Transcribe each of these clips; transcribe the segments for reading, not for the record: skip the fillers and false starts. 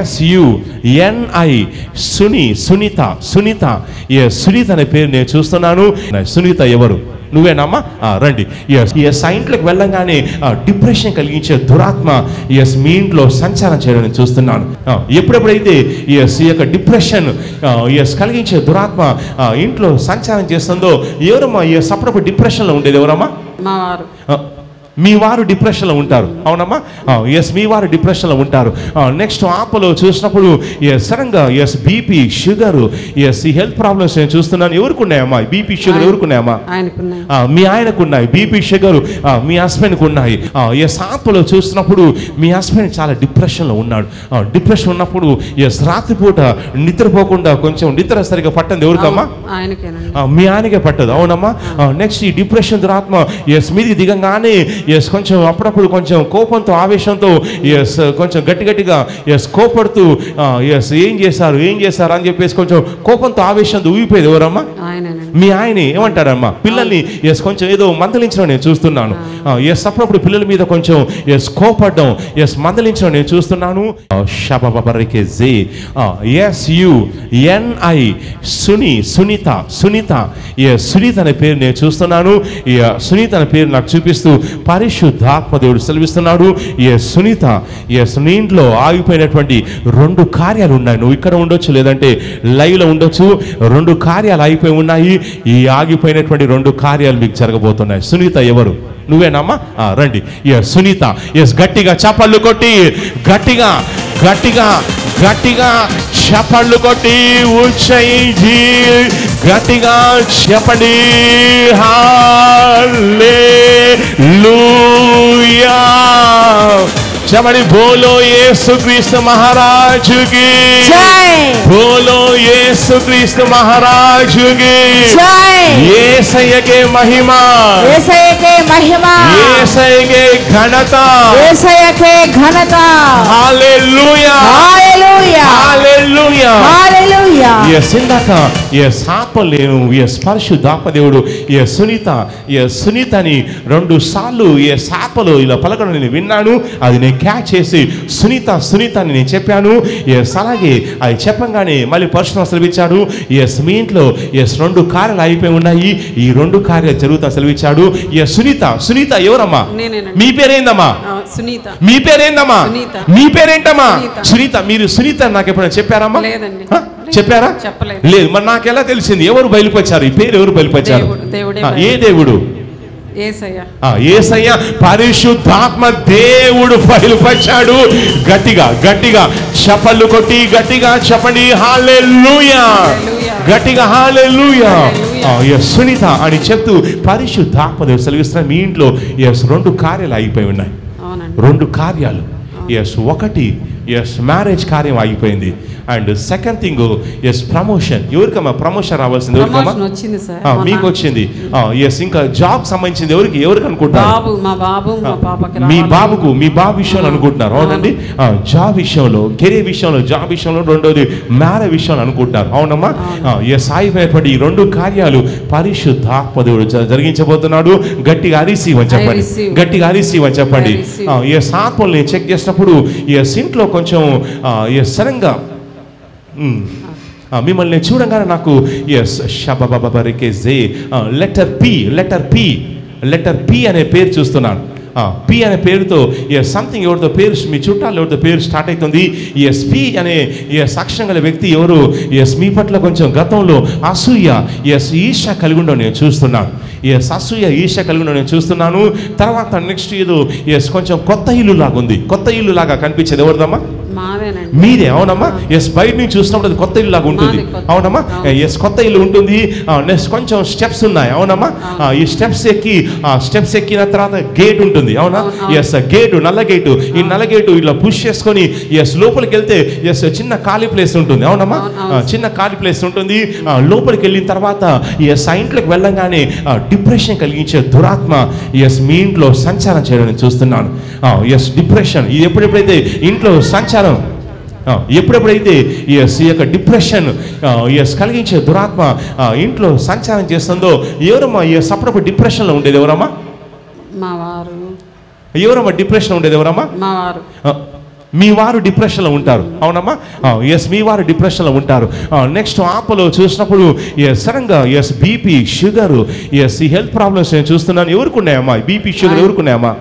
SUNI Sunitha. Sunitha అనే పేరు నేను చూస్తున్నాను. సునీత ఎవరు? నువ్వేనమ్మా? రండి. సైంట్లోకి వెళ్ళంగానే డిప్రెషన్ కలిగించే దురాత్మ మీ ఇంట్లో సంచారం చేయడం నేను చూస్తున్నాను. ఎప్పుడెప్పుడైతే ఈ యొక్క డిప్రెషన్ కలిగించే దురాత్మ ఇంట్లో సంచారం చేస్తుందో, ఎవరమ్మా అప్పుడప్పుడు డిప్రెషన్లో ఉండేది? ఎవరమ్మా? మా వారు. మీ వారు డిప్రెషన్లో ఉంటారు. అవునమ్మా? మీ వారు డిప్రెషన్లో ఉంటారు. నెక్స్ట్ ఆపలో చూసినప్పుడు సడన్గా బీపీ, షుగర్, ఈ హెల్త్ ప్రాబ్లమ్స్ నేను చూస్తున్నాను. ఎవరికి ఉన్నాయమ్మా బీపీ, షుగర్? ఎవరికి ఉన్నాయమ్మా? మీ ఆయనకు ఉన్నాయి బీపీ, షుగర్. మీ హస్బెండ్కి ఉన్నాయి. ఆపలో చూసినప్పుడు మీ హస్బెండ్ చాలా డిప్రెషన్లో ఉన్నాడు. డిప్రెషన్ ఉన్నప్పుడు రాత్రిపూట నిద్రపోకుండా కొంచెం నిద్ర సరిగా పట్టండి. ఎవరికమ్మా? మీ ఆయనకే పట్టదు. అవునమ్మా? నెక్స్ట్ ఈ డిప్రెషన్ దురాత్మ మీది దిగంగానే కొంచెం అప్పుడప్పుడు కొంచెం కోపంతో, ఆవేశంతో కొంచెం గట్టిగా కోపడుతూ ఏం చేశారు అని చెప్పేసి కొంచెం కోపంతో, ఆవేశంతో ఊగిపోయేది. ఎవరమ్మా? మీ ఆయన. ఏమంటారమ్మా? పిల్లల్ని కొంచెం ఏదో మందలించడం నేను చూస్తున్నాను. అప్పుడప్పుడు పిల్లల మీద కొంచెం కోపడ్డం, మందలించడం నేను చూస్తున్నాను. SUNI సునీత అనే పేరు నేను చూస్తున్నాను. సునీత అనే పేరు నాకు చూపిస్తూ పరిశుద్ధాత్మ దేవుడు సెలవిస్తున్నాడు. సునీత, నీ ఇంట్లో ఆగిపోయినటువంటి 2 కార్యాలు ఉన్నాయి. నువ్వు ఇక్కడ ఉండొచ్చు, లేదంటే లైవ్లో ఉండొచ్చు. 2 కార్యాలు ఆగిపోయి ఉన్నాయి. ఈ ఆగిపోయినటువంటి 2 కార్యాలు మీకు జరగబోతున్నాయి. సునీత ఎవరు? నువ్వేనమ్మా? రండి. సునీత. గట్టిగా చప్పళ్ళు కొట్టి, గట్టిగా చప్పళ్ళు కొట్టి ఉచ్చయించి గట్టిగా చెప్పండి. హల్లెలూయా. చెప్పండి. బోలో యేసుక్రీస్తు మహారాజుకి జై. బోలో యేసుక్రీస్తు మహారాజుకి జై. యేసయ్యకే మహిమ, యేసయ్యకే మహిమ, యేసయ్యకే ఘనత, యేసయ్యకే ఘనత. హల్లెలూయా, హల్లెలూయా, హల్లెలూయా, హల్లెలూయా. ఇందాక ఆపలేను పరిశుద్ధాత్మ దేవుడు సునీతని 2 సార్లు ఆపలో ఇలా పలకడం నేను విన్నాను. అది నేను క్యాచ్ చేసి సునీత అని నేను చెప్పాను. అలాగే అది చెప్పంగానే మళ్ళీ పరిశుద్ధ సెలవిచ్చాడు. మీ ఇంట్లో 2 కార్యాలు అయిపోయి ఉన్నాయి. ఈ 2 కార్యాలు జరుగుతా సెలవిచ్చాడు. సునీత ఎవరమ్మా? మీ పేరేందమ్మా? మీ పేరేందమ్మా? మీ పేరేంటమ్మా? సునీత. మీరు సునీత నాకు ఎప్పుడైనా చెప్పారమ్మా? చెప్పారా? లేదు. మరి నాకు ఎలా తెలిసింది? ఎవరు బయలుపరిచారు? ఈ పేరు ఎవరు బయలుపరిచారు? ఏ దేవుడు? యేసయ్య. పరిశుద్ధాత్మ దేవుడు బయలుపరిచాడు. గట్టిగా చప్పళ్ళు కొట్టి గట్టిగా చెప్పండి. హల్లెలూయా. గట్టిగా హల్లెలూయా. సునీత అని చెప్తూ పరిశుద్ధాత్మ దేవుడు సెలవిస్తున్నారు. మీ ఇంట్లో 2 కార్యాలు ఆగిపోయి ఉన్నాయి. 2 కార్యాలు. ఒకటి మ్యారేజ్ కార్యం ఆగిపోయింది. And second thing promotion. ఎవరికమ్మా ప్రమోషన్ రావాల్సింది? ఎవరికమ్మా? మీకు వచ్చింది. ఇంకా జాబ్ సంబంధించింది ఎవరికి అనుకుంటున్నారు? మీ బాబుకు, మీ బాబు విషయంలో అనుకుంటున్నారు. అవునండి. జాబ్ విషయంలో, కెరీర్ విషయంలో, జాబ్ విషయంలో, రెండోది మ్యారేజ్ విషయంలో అనుకుంటున్నారు. అవునమ్మా? సాగిపోయేటువంటి ఈ 2 కార్యాలు పరిశుద్ధాత్మ దేవుడు జరిగించబోతున్నాడు. గట్టిగా రిసీవ్ అని చెప్పండి. గట్టిగా రిసీవ్ అని చెప్పండి. ఆత్మలు నేను చెక్ చేసినప్పుడు ఇంట్లో కొంచెం సడన్గా మిమ్మల్ని చూడంగానే నాకు లెటర్ పి అనే పేరు చూస్తున్నాను. పి అనే పేరుతో సంథింగ్ ఎవరితో పేరు, మీ చుట్టాలు ఎవరితో పేరు స్టార్ట్ అవుతుంది. పి అనే సాక్ష్యం గల వ్యక్తి ఎవరు మీ పట్ల కొంచెం గతంలో అసూయ, ఈర్ష కలిగి ఉండడం నేను చూస్తున్నాను. అసూయ, ఈర్ష కలిగి ఉండడం నేను చూస్తున్నాను. తర్వాత నెక్స్ట్ ఏదో కొంచెం కొత్త ఇల్లు లాగా ఉంది. కొత్త ఇల్లు లాగా కనిపించేది ఎవరిదమ్మా? మీదే. అవునమ్మా? బయట నుంచి చూసినప్పుడు అది కొత్త ఇల్లు లాగా ఉంటుంది. అవునమ్మా? కొత్త ఇల్లు ఉంటుంది. నెక్స్ట్ కొంచెం స్టెప్స్ ఉన్నాయి. అవునమ్మా? ఈ స్టెప్స్ ఎక్కిన తర్వాత గేట్ ఉంటుంది. అవునా? గేటు, నల్ల గేటు. ఈ నల్ల గేటు ఇట్లా పుష్ చేసుకొని లోపలికి వెళ్తే చిన్న ఖాళీ ప్లేస్ ఉంటుంది. అవునమ్మా? చిన్న ఖాళీ ప్లేస్ ఉంటుంది. లోపలికి వెళ్ళిన తర్వాత సైంట్లోకి వెళ్ళంగానే డిప్రెషన్ కలిగించే దురాత్మ మీ ఇంట్లో సంచారం చేయడం చూస్తున్నాను. డిప్రెషన్ ఇది ఎప్పుడెప్పుడైతే ఇంట్లో సంచారం, ఎప్పుడెప్పుడైతే ఈ యొక్క డిప్రెషన్ కలిగించే దురాత్మ ఇంట్లో సంచారం చేస్తుందో, ఎవరమ్మా అప్పుడప్పుడు డిప్రెషన్లో ఉండేది? ఎవరమ్మా? మా వారు. ఎవరమ్మా డిప్రెషన్ ఉండేది? ఎవరమ్మా? మా వారు. మీ వారు డిప్రెషన్లో ఉంటారు, అవునమ్మా? ఎస్, మీ వారు డిప్రెషన్లో ఉంటారు. నెక్స్ట్ ఆపలో చూసినప్పుడు సడన్గా బీపీ, షుగర్, ఈ హెల్త్ ప్రాబ్లమ్స్ నేను చూస్తున్నాను. ఎవరికి ఉన్నాయమ్మా బీపీ, షుగర్? ఎవరికి ఉన్నాయమ్మా?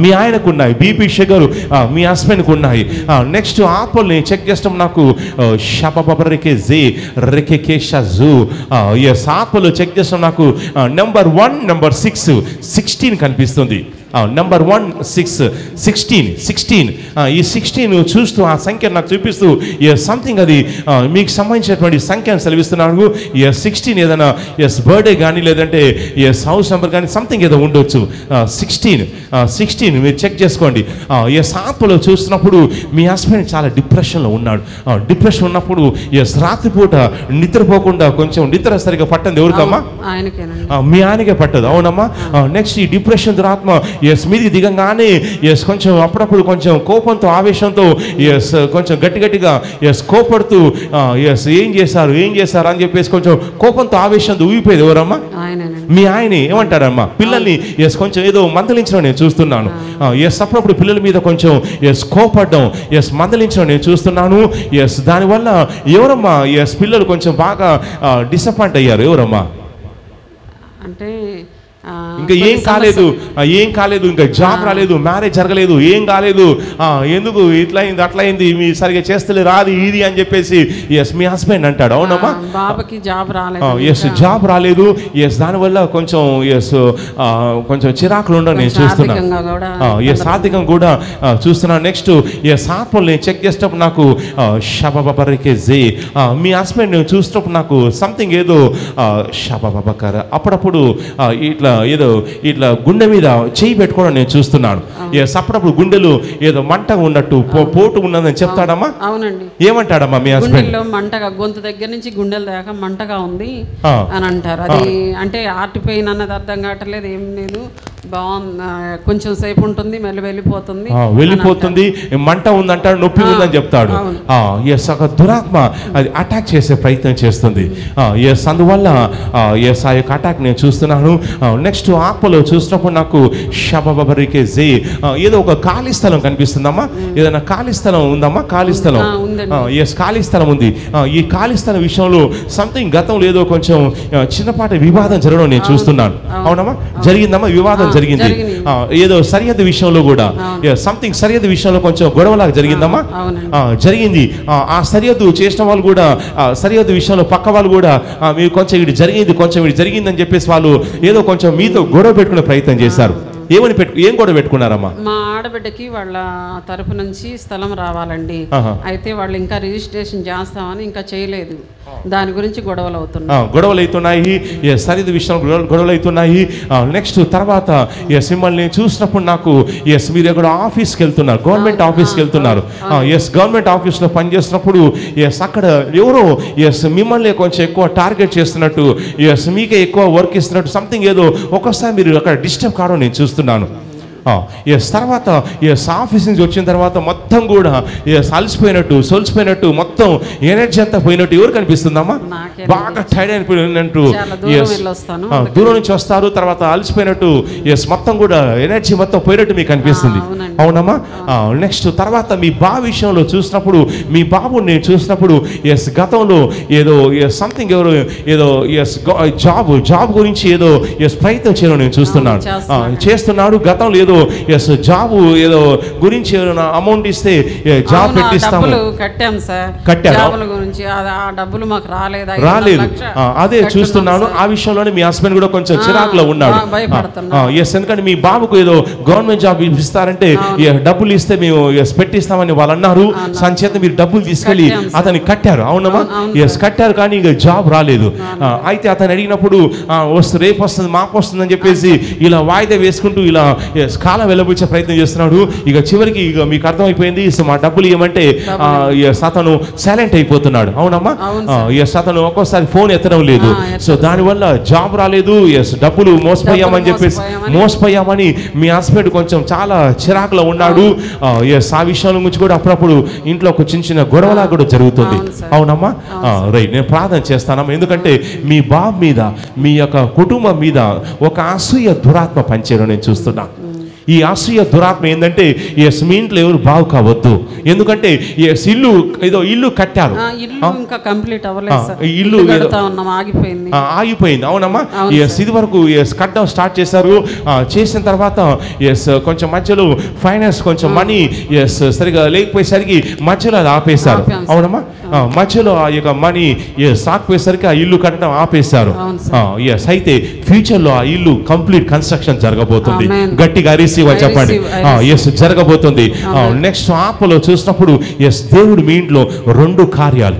మీ ఆయనకు ఉన్నాయి బీపీ, షుగర్, మీ హస్బెండ్కి ఉన్నాయి. నెక్స్ట్ ఆపల్ని చెక్ చేస్తాం, నాకు షపబబరికే జే రెకే షజు. ఆపలు చెక్ చేస్తాం, నాకు నెంబర్ 1, నెంబర్ 6, 16 కనిపిస్తుంది. నెంబర్ 1, 6, 16. ఈ 16 చూస్తూ ఆ సంఖ్య నాకు చూపిస్తూ సంథింగ్ అది మీకు సంబంధించినటువంటి సంఖ్యను సెలవిస్తున్నాను. 16 ఏదైనా బర్త్డే కానీ లేదంటే హౌస్ నెంబర్ కానీ సంథింగ్ ఏదో ఉండొచ్చు. 16 మీరు చెక్ చేసుకోండి. ఆపలో చూస్తున్నప్పుడు మీ హస్బెండ్ చాలా డిప్రెషన్లో ఉన్నాడు. డిప్రెషన్ ఉన్నప్పుడు రాత్రిపూట నిద్రపోకుండా కొంచెం నిద్ర సరిగా పట్టండి. ఎవరికమ్మా? మీ ఆయనకే పట్టదు, అవునమ్మా? నెక్స్ట్ ఈ డిప్రెషన్ దురాత్మ మీది దిగంగానే కొంచెం అప్పుడప్పుడు కొంచెం కోపంతో, ఆవేశంతో కొంచెం గట్టిగా కోపడుతూ ఏం చేశారు అని చెప్పేసి కొంచెం కోపంతో, ఆవేశంతో ఊగిపోయేది. ఎవరమ్మా? మీ ఆయన. ఏమంటారమ్మా? పిల్లల్ని కొంచెం ఏదో మందలించడం నేను చూస్తున్నాను. అప్పుడప్పుడు పిల్లల మీద కొంచెం కోపడడం, మందలించడం నేను చూస్తున్నాను. దానివల్ల ఎవరమ్మా పిల్లలు కొంచెం బాగా డిసప్పాయింట్ అయ్యారు? ఎవరమ్మా? అంటే ఇంకా ఏం కాలేదు, ఇంకా జాబ్ రాలేదు, మ్యారేజ్ జరగలేదు, ఏం కాలేదు, ఎందుకు ఇట్లా అయింది అట్లా అయింది, మీ సరిగా చేస్తలే రాదు ఇది అని చెప్పేసి మీ హస్బెండ్ అంటాడు, అవునమ్మా? బాబుకి జాబ్ రాలేదు, జాబ్ రాలేదు. దానివల్ల కొంచెం చిరాకులు ఉండడం నేను చూస్తున్నాను. ఆర్థికంగా కూడా చూస్తున్నాను. నెక్స్ట్ ఆపల్ నేను చెక్ చేసేటప్పుడు నాకు షబబబరికే జే. మీ హస్బెండ్ చూసినప్పుడు నాకు సంథింగ్ ఏదో షబబబకర, అప్పుడప్పుడు ఇట్లా గుండె మీద చేయి పెట్టుకోవడం నేను చూస్తున్నాను. అప్పుడప్పుడు గుండెలు ఏదో మంటగా ఉన్నట్టు, పోటు ఉన్నదని చెప్తాడమ్మా? అవునండి. ఏమంటాడమ్మా మీ హస్బెండ్? మంటగా, గొంతు దగ్గర నుంచి గుండెల దాకా మంటగా ఉంది అని అంటారు. అది అంటే హార్ట్ పెయిన్ అన్నది అర్థం కావట్లేదు, ఏం లేదు, బాగుంది, కొంచెం సేపు ఉంటుంది, మళ్ళీ వెళ్ళిపోతుంది, మంట ఉందంటాడు, నొప్పి ఉందని చెప్తాడు. ఒక దురాత్మ అది అటాక్ చేసే ప్రయత్నం చేస్తుంది. అందువల్ల ఆ యొక్క అటాక్ నేను చూస్తున్నాను. నెక్స్ట్ ఆపలో చూసినప్పుడు నాకు షబబరికే జే ఏదో ఒక ఖాళీ స్థలం కనిపిస్తుందమ్మా? ఏదైనా ఖాళీ స్థలం ఉందమ్మా? ఖాళీ స్థలం, ఖాళీ స్థలం ఉంది. ఈ ఖాళీ స్థలం విషయంలో సంథింగ్ గతంలో ఏదో కొంచెం చిన్నపాటి వివాదం జరగడం నేను చూస్తున్నాను, అవునమ్మా? జరిగిందమ్మా? వివాదం జరిగింది. ఏదో సరిహద్దు విషయంలో కూడా సంథింగ్ సరిహద్దు విషయంలో కొంచెం గొడవలాగా జరిగిందమ్మా? జరిగింది. ఆ సరిహద్దు చేసిన వాళ్ళు కూడా, సరిహద్దు విషయంలో పక్క వాళ్ళు కూడా మీరు కొంచెం ఇది జరిగిందని చెప్పేసి వాళ్ళు ఏదో కొంచెం మీతో గొడవ పెట్టుకునే ప్రయత్నం చేశారు. ఏం గొడవ పెట్టుకున్నారమ్మా? మా ఆడబిడ్డకి వాళ్ళ తరపు నుంచి స్థలం రావాలండి. అయితే వాళ్ళు ఇంకా రిజిస్ట్రేషన్ చేస్తామని ఇంకా చేయలేదు. దాని గురించి గొడవలు అవుతున్నాయి. సరిహద్దు విషయంలో గొడవలు అవుతున్నాయి. నెక్స్ట్ తర్వాత మిమ్మల్ని చూసినప్పుడు నాకు మీరు ఎక్కడ ఆఫీస్కి వెళ్తున్నారు, గవర్నమెంట్ ఆఫీస్కి వెళ్తున్నారు. గవర్నమెంట్ ఆఫీస్లో పనిచేస్తున్నప్పుడు అక్కడ ఎవరో మిమ్మల్ని కొంచెం ఎక్కువ టార్గెట్ చేస్తున్నట్టు, మీకే ఎక్కువ వర్క్ ఇస్తున్నట్టు సంథింగ్ ఏదో ఒక్కోసారి మీరు అక్కడ డిస్టర్బ్ కావడం నేను చూస్తున్నాను. తర్వాత ఆఫీస్ నుంచి వచ్చిన తర్వాత మొత్తం కూడా సొలిసిపోయినట్టు మొత్తం ఎనర్జీ అంతా పోయినట్టు ఎవరు కనిపిస్తుందమ్మా? బాగా టైర్డ్ అయిపోయినట్టు, దూరం నుంచి వస్తారు, తర్వాత అలసిపోయినట్టు, మొత్తం కూడా ఎనర్జీ మొత్తం పోయినట్టు మీకు కనిపిస్తుంది, అవునమ్మా? నెక్స్ట్ తర్వాత మీ బాబు విషయంలో చూసినప్పుడు, మీ బాబు నేను చూసినప్పుడు గతంలో ఏదో సంథింగ్ ఎవరు ఏదో జాబ్ గురించి ఏదో ప్రయత్నం చేయడం నేను చేస్తున్నాడు. గతంలో ఏదో జాబ్ ఏదో గురించి అమౌంట్ ఇస్తే జాబ్ పెట్టిస్తాము, రాలేదు. అదే చూస్తున్నాను. ఆ విషయంలోనే మీ హస్బెండ్ కూడా కొంచెం చిరాకులో ఉన్నాడు. ఎందుకంటే మీ బాబుకు ఏదో గవర్నమెంట్ జాబ్ ఇస్తారంటే డబ్బులు ఇస్తే మేము పెట్టిస్తామని వాళ్ళు అన్నారు. సంచేత మీరు డబ్బులు తీసుకెళ్లి అతన్ని కట్టారు, అవునమ్మా? కట్టారు, కానీ ఇక జాబ్ రాలేదు. అయితే అతను అడిగినప్పుడు రేపు వస్తుంది, మాకు వస్తుంది అని చెప్పేసి ఇలా వాయిదా వేసుకుంటూ ఇలా కాలం వెళ్ళబుచ్చే ప్రయత్నం చేస్తున్నాడు. ఇక చివరికి ఇక మీకు అర్థమైపోయింది, మా డబ్బులు ఇవ్వమంటే అతను సైలెంట్ అయిపోతున్నాడు, అవునమ్మా? అతను ఒక్కోసారి ఫోన్ ఎత్తడం లేదు. సో దానివల్ల జాబ్ రాలేదు, డబ్బులు మోసపోయామని మీ హస్బెండ్ కొంచెం చాలా చిరాకులో ఉన్నాడు. ఆ విషయాల గురించి కూడా అప్పుడప్పుడు ఇంట్లో ఒక చిన్న గొడవలా కూడా జరుగుతుంది, అవునమ్మా? రైట్, నేను ప్రార్థన చేస్తానమ్మా. ఎందుకంటే మీ బాబు మీద, మీ యొక్క కుటుంబం మీద ఒక అసూయ దురాత్మ పనిచేయడం నేను చూస్తున్నా. ఈ అసూయ దురాత్మ ఏంటంటే ఎస్ మీ ఇంట్లో ఎవరు బాగు కావద్దు, ఎందుకంటే ఎస్ ఇల్లు కట్టారు, ఇంకా కంప్లీట్ అవ్వలేదు, ఇల్లు ఆగిపోయింది. అవునమ్మా, ఎస్ ఇది వరకు ఎస్ కట్టడం స్టార్ట్ చేశారు. చేసిన తర్వాత ఎస్ కొంచెం మధ్యలో ఫైనాన్స్ కొంచెం మనీ ఎస్ సరిగా లేకపోయేసరికి మధ్యలో అది ఆపేశారు. అవునమ్మా, మధ్యలో ఆ యొక్క మనీ ఎస్ ఆగిపోయేసరికి ఆ ఇల్లు కట్టడం ఆపేశారు. ఎస్ అయితే ఫ్యూచర్ లో ఆ ఇల్లు కంప్లీట్ కన్స్ట్రక్షన్ జరగబోతుంది. గట్టిగా రిసీవ్ అని చెప్పండి. ఎస్ జరగబోతుంది. నెక్స్ట్ ఆపలో చూసినప్పుడు ఎస్ దేవుడు మీ ఇంట్లో 2 కార్యాలు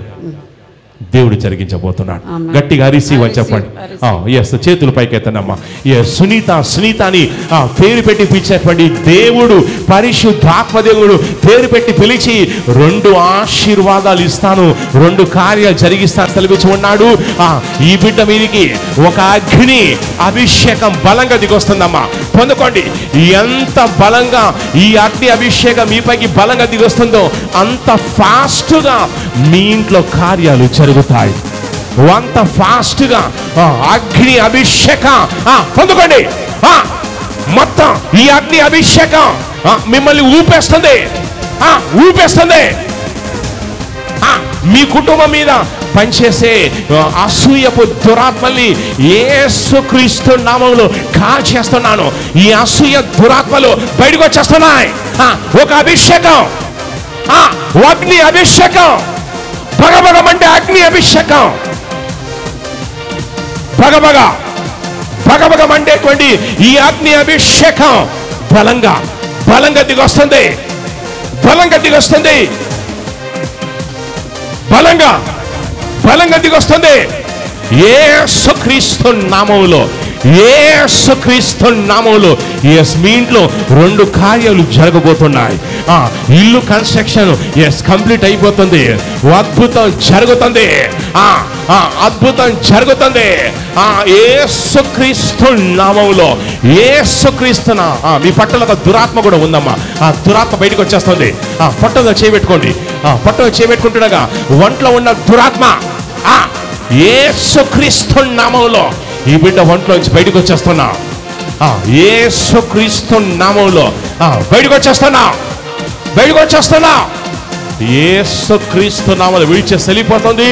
దేవుడు జరిగించబోతున్నాడు. గట్టిగా రిసీవ్ అని చెప్పండి. ఎస్ చేతులు పైకెత్తనమ్మా. ఎస్ సునీత అని పేరు పెట్టి పిలిచేటువంటి దేవుడు, పరిశుద్ధాత్మ దేవుడు పేరు పెట్టి పిలిచి 2 ఆశీర్వాదాలు ఇస్తాను, 2 కార్యాలు జరిగిస్తాను తెలిపించి ఉన్నాడు. ఈ బిడ్డ మీదికి ఒక అగ్ని అభిషేకం బలంగా దిగొస్తుందమ్మా. పొందుకోండి. ఎంత బలంగా ఈ అగ్ని అభిషేకం మీపైకి బలంగా దిగొస్తుందో అంత ఫాస్ట్గా మీ ఇంట్లో కార్యాలు జరుగుతాయి. అంత ఫాస్ట్గా అగ్ని అభిషేకం పొందుకోండి. మొత్తం ఈ అగ్ని అభిషేకం మిమ్మల్ని ఊపేస్తుంది. మీ కుటుంబం మీద పనిచేసే అసూయపు దురాత్మల్ని యేసుక్రీస్తు నామములో కాల్చేస్తున్నాను. ఈ అసూయ దురాత్మలు బయటకు వచ్చేస్తున్నాయి. ఒక అభిషేకం, అగ్ని అభిషేకం, భగభగమంటే అగ్ని అభిషేకం, భగభగమంటేటువంటి ఈ అగ్ని అభిషేకం బలంగా దిగొస్తుంది. బలంగా దిగొస్తుంది. యేసుక్రీస్తు నామములో ఎస్ మీ ఇంట్లో 2 కార్యాలు జరగబోతున్నాయి. ఇల్లు కన్స్ట్రక్షన్ ఎస్ కంప్లీట్ అయిపోతుంది. అద్భుతం జరుగుతుంది. యేసుక్రీస్తు నామములో, యేసుక్రీస్తున మీ పట్టణ ఒక దురాత్మ కూడా ఉందమ్మా. ఆ దురాత్మ బయటకు వచ్చేస్తుంది. పట్టణంలో చేయబెట్టుకోండి. పట్టణంలో చేయబెట్టుకుంటుండగా ఒంట్లో ఉన్న దురాత్మ యేసుక్రీస్తు నామములో ఈ బిడ్డ ఒంట్లోంచి బయటకు వచ్చేస్తున్నా. యేసుక్రీస్తు నామములో బయటకు వచ్చేస్తున్నా. యేసుక్రీస్తు నామములో విడిచేసి వెళ్ళిపోతుంది.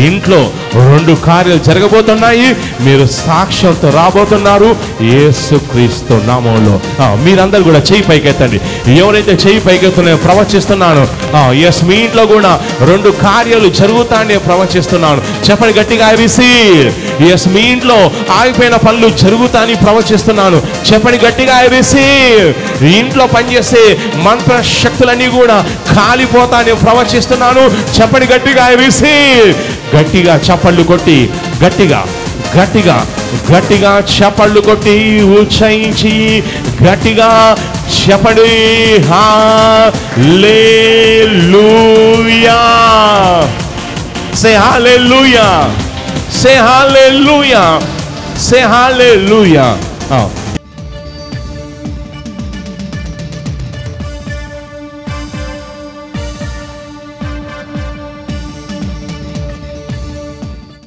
ఇంట్లో 2 కార్యాలు జరగబోతున్నాయి. మీరు సాక్ష్యంతో రాబోతున్నారు. యేసుక్రీస్తు నామములో మీరందరూ కూడా చెయ్యి పైకెత్తండి. ఎవరైతే చెయ్యి పైకెత్తున్నాయో ప్రవచిస్తున్నాను. ఎస్ మీ ఇంట్లో కూడా 2 కార్యాలు జరుగుతాయని ప్రవచిస్తున్నాను. చెప్పండి గట్టిగా రిసీవ్. ఎస్ మీ ఇంట్లో ఆగిపోయిన పనులు జరుగుతాయని ప్రవచిస్తున్నాను. చెప్పండి గట్టిగా రిసీవ్. ఇంట్లో పనిచేసే మంత్ర శక్తులన్నీ కూడా కాలిపోతాయని ప్రవచిస్తున్నాను. చెప్పండి గట్టిగా రిసీవ్. గట్టిగా చప్పళ్ళు కొట్టి గట్టిగా చప్పళ్ళు కొట్టి ఉచ్చరించి గట్టిగా చెప్పండి హల్లెలూయా. సే హల్లెలూయా.